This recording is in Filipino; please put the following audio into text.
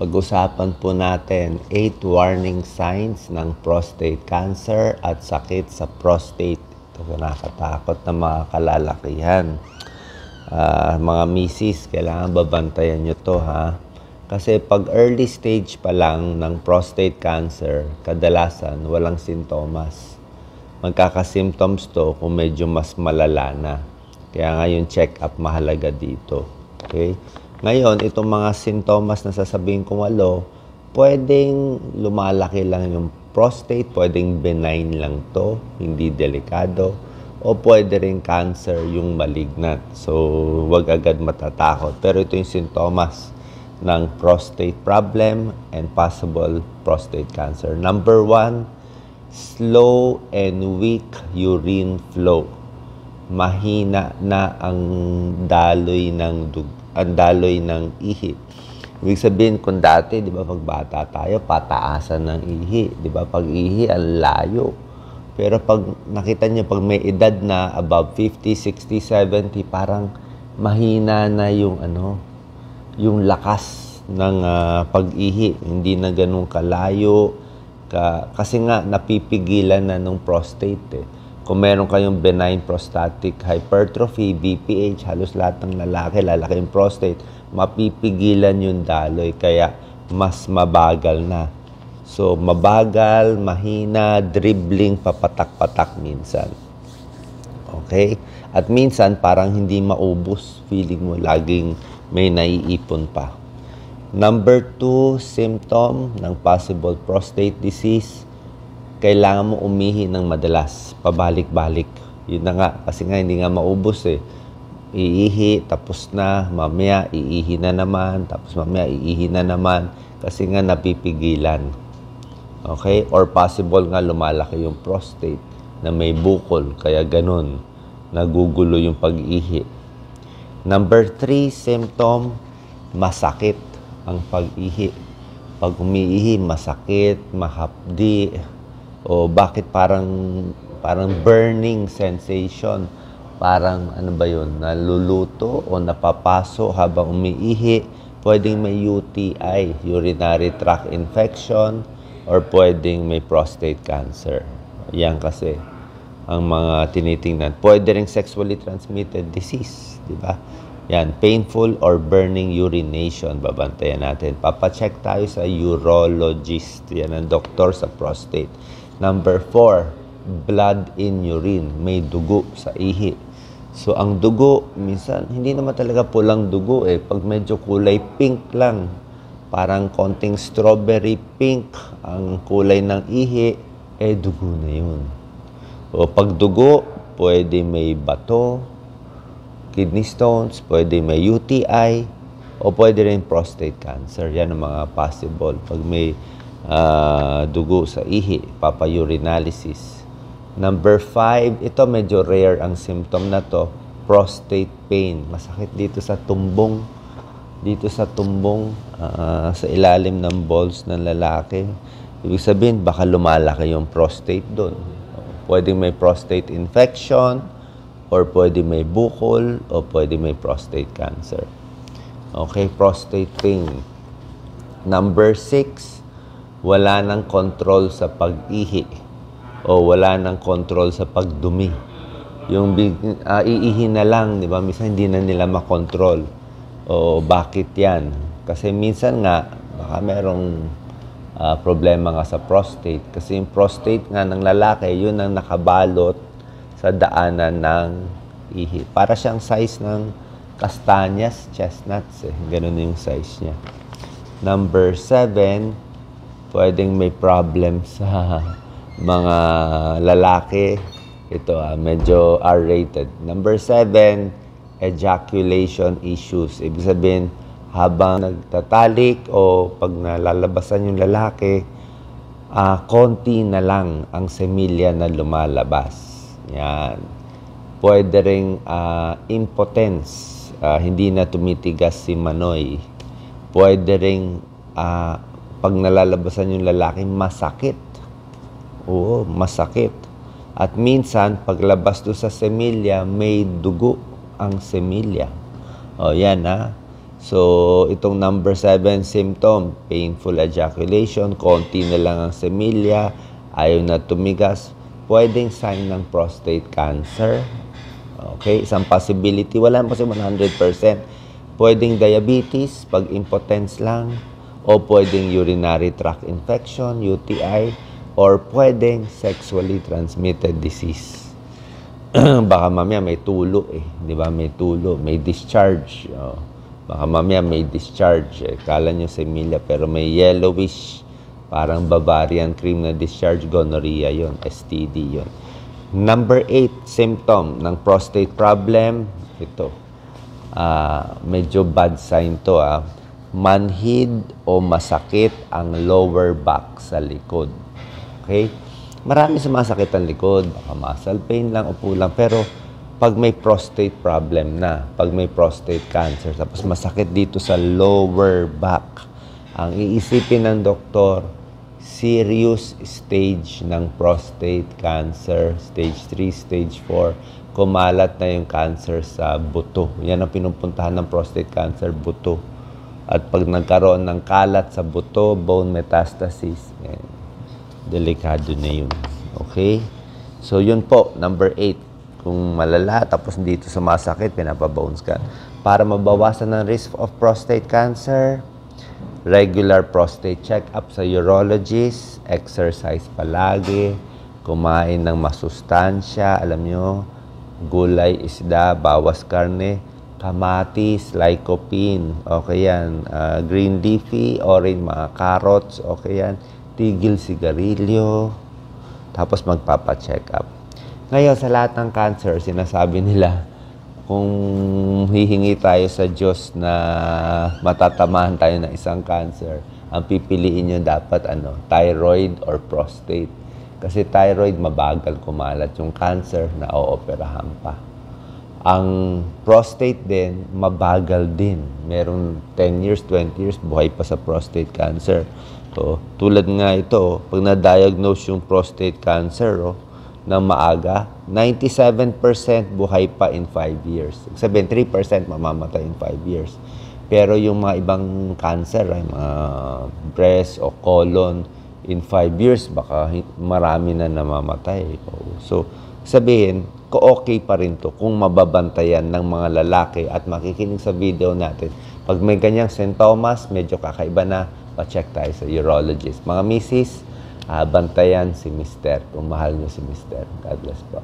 Pag-usapan po natin 8 warning signs ng prostate cancer at sakit sa prostate. Ito nakakatakot na mga kalalakihan. Mga misis, kailangan babantayan nyo to ha. Kasi pag early stage pa lang ng prostate cancer, kadalasan walang sintomas. Magkakasymptoms to kung medyo mas malala na. Kaya nga yung check-up mahalaga dito. Okay? Ngayon, itong mga sintomas na sasabihin kong pwedeng lumalaki lang yung prostate, pwedeng benign lang to, hindi delikado, o pwede rin cancer yung malignant. So, wag agad matatakot. Pero ito yung sintomas ng prostate problem and possible prostate cancer. Number 1, slow and weak urine flow. Mahina na ang daloy ng ihi. Ibig sabihin, kung dati, di ba, pag bata tayo, pataasan ng ihi. Di ba, pag ihi, ang layo. Pero pag nakita niyo, pag may edad na, above 50, 60, 70, parang mahina na yung lakas ng pag-ihi. Hindi na ganun kalayo. Kasi nga, napipigilan na nung prostate eh. Kung meron kayong benign prostatic hypertrophy, BPH, halos lahat ng lalaki yung prostate, mapipigilan yung daloy, kaya mas mabagal na. So, mabagal, mahina, dribbling, papatak-patak minsan. Okay? At minsan, parang hindi maubos. Feeling mo, laging may naiipon pa. Number 2, symptom ng possible prostate disease, kailangan mo umihi ng madalas, pabalik-balik. Yun na nga, kasi nga hindi nga maubos eh. Iihi, tapos na, mamaya iihi na naman, tapos mamaya iihi na naman, kasi nga napipigilan. Okay? Or possible nga lumalaki yung prostate na may bukol, kaya ganun, nagugulo yung pag-ihi. Number 3, symptom, masakit ang pag-ihi. Pag umiihi, masakit, mahapdi, o bakit parang burning sensation, parang ano ba yun, naluluto o napapaso habang umiihi, pwedeng may UTI, urinary tract infection, or pwedeng may prostate cancer. Yan kasi ang mga tinitingnan. Pwede ring sexually transmitted disease, di ba? Yan, painful or burning urination, babantayan natin. Papacheck tayo sa urologist, yan ang doktor sa prostate. Number 4, blood in urine. May dugo sa ihi. So, ang dugo, minsan, hindi naman talaga pulang dugo eh. Pag medyo kulay pink lang, parang konting strawberry pink ang kulay ng ihi, dugo na yun. O pag dugo, pwede may bato, kidney stones, pwede may UTI, o pwede rin prostate cancer. Yan ang mga possible. Pag may dugo sa ihi, papa-urinalysis. Number 5, ito medyo rare ang symptom na to, prostate pain. Masakit dito sa tumbong, sa ilalim ng balls ng lalaki. Ibig sabihin, baka lumalaki yung prostate doon. Pwede may prostate infection, or pwede may bukol, o pwede may prostate cancer. Okay, prostate pain. Number 6, wala nang control sa pag-ihi o wala nang control sa pagdumi. Yung iihi na lang, di ba? Minsan hindi na nila makontrol. O bakit yan? Kasi minsan nga, baka merong problema nga sa prostate. Kasi yung prostate nga ng lalaki, yun ang nakabalot sa daanan ng ihi. Para siyang size ng kastanyas, chestnuts eh. Ganun yung size niya. Number 7, pwedeng may problem sa mga lalaki. Ito, medyo R-rated. Number 7, ejaculation issues. Ibig sabihin, habang nagtatalik o pag nalalabasan yung lalaki, konti na lang ang semilya na lumalabas. Yan. Pwede ring impotence. Hindi na tumitigas si manoy. Pwede ring pag nalalabasan yung lalaki, masakit. Oo, masakit. At minsan, paglabas doon sa semilya, may dugo ang semilya. O, yan ha. So, itong number 7 symptom, painful ejaculation, konti na lang ang semilya, ayaw na tumigas, pwedeng sign ng prostate cancer. Okay, isang possibility, wala pa si 100%. Pwedeng diabetes, pag impotence lang, o pwedeng urinary tract infection, UTI, or pwedeng sexually transmitted disease. Baka mamaya may tulo di ba? May tulo, may discharge. Baka mamaya may discharge. Kala nyo semilya, pero may yellowish, parang Bavarian cream na discharge, gonorrhea yon, STD yon. Number 8, symptom ng prostate problem. Ito, medyo bad sign to. Manhid o masakit ang lower back sa likod. Okay? Marami sumasakit ang likod. Baka muscle pain lang, upo lang. Pero pag may prostate problem na, pag may prostate cancer, tapos masakit dito sa lower back, ang iisipin ng doktor, serious stage ng prostate cancer, stage 3, stage 4, kumalat na yung cancer sa buto. Yan ang pinupuntahan ng prostate cancer, buto. At pag nagkaroon ng kalat sa buto, bone metastasis, delikado na yun. Okay? So, yun po, number 8. Kung malala, tapos dito sumasakit, pinapabones ka. Para mabawasan ang risk of prostate cancer, regular prostate check-up sa urologist, exercise palagi, kumain ng masustansya, alam nyo, gulay, isda, bawas karne, kamatis, lycopene, okay yan, green leafy, orange, mga carrots, okay yan, tigil sigarilyo, tapos magpapa-check up. Ngayon, sa lahat ng cancer, sinasabi nila, kung hihingi tayo sa Diyos na matatamahan tayo ng isang cancer, ang pipiliin nyo dapat thyroid or prostate. Kasi thyroid, mabagal kumalat yung cancer na ooperahan pa. Ang prostate din, mabagal din. Merong 10 years, 20 years, buhay pa sa prostate cancer. So, tulad nga ito, pag na-diagnose yung prostate cancer, na maaga, 97% buhay pa in 5 years. Sabihin, 3% mamamatay in 5 years. Pero yung mga ibang cancer, mga breast o colon, in 5 years, baka marami na namamatay. So, sabihin, okay pa rin to kung mababantayan ng mga lalaki at makikinig sa video natin. Pag may ganyang sintomas, medyo kakaiba na, pa-check tayo sa urologist. Mga misis, bantayan si Mister. Kung mahal niyo si Mister. God bless po.